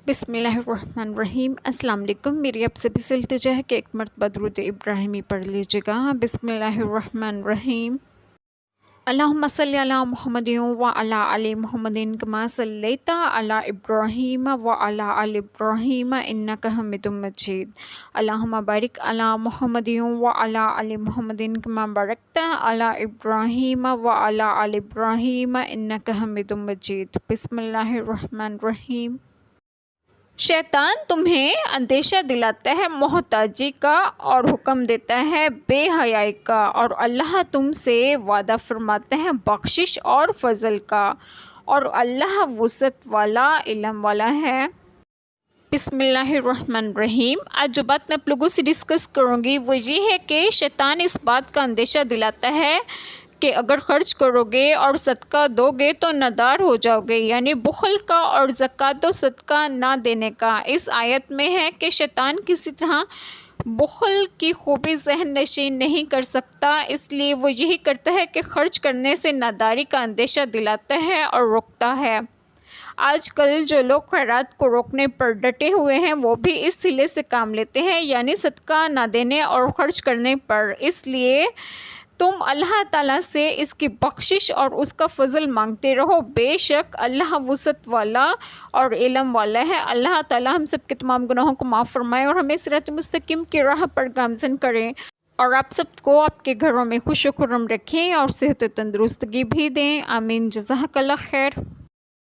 بسم اللہ الرحمن الرحیم۔ السلام علیکم۔ میری آپ سے بھی التجا ہے کہ ایک مرتبہ درود ابراہیمی پڑھ لیجیے گا۔ بسم اللہ الرحمن الرحیم۔ اللہم صلی علی محمد وعلی آل محمد کما صلیت علی ابراہیم وعلی آل ابراہیم انک حمید مجید۔ اللہم بارک علی محمد وعلی آل محمد کما بارکت علی ابراہیم وعلی آل ابراہیم انک حمید مجید۔ بسم اللہ الرحمن الرحیم۔ شیطان تمہیں اندیشہ دلاتا ہے محتاجی کا اور حکم دیتا ہے بے حیائی کا، اور اللہ تم سے وعدہ فرماتا ہے بخشش اور فضل کا، اور اللہ وسعت والا، علم والا ہے۔ بسم اللہ الرحمن الرحیم۔ آج جو بات میں آپ لوگوں سے ڈسکس کروں گی وہ یہ ہے کہ شیطان اس بات کا اندیشہ دلاتا ہے کہ اگر خرچ کرو گے اور صدقہ دو گے تو نادار ہو جاؤ گے، یعنی بخل کا اور زکوٰۃ و صدقہ نہ دینے کا۔ اس آیت میں ہے کہ شیطان کسی طرح بخل کی خوبی ذہن نشین نہیں کر سکتا، اس لیے وہ یہی کرتا ہے کہ خرچ کرنے سے ناداری کا اندیشہ دلاتا ہے اور روکتا ہے۔ آج کل جو لوگ خیرات کو روکنے پر ڈٹے ہوئے ہیں وہ بھی اس ہیلے سے کام لیتے ہیں، یعنی صدقہ نہ دینے اور خرچ کرنے پر۔ اس لیے تم اللہ تعالیٰ سے اس کی بخشش اور اس کا فضل مانگتے رہو، بے شک اللہ وسعت والا اور علم والا ہے۔ اللہ تعالیٰ ہم سب کے تمام گناہوں کو معاف فرمائے اور ہمیں صراط مستقیم کی راہ پر گامزن کریں، اور آپ سب کو آپ کے گھروں میں خوش و خرم رکھیں اور صحت و تندرستگی بھی دیں۔ آمین۔ جزاک اللہ خیر۔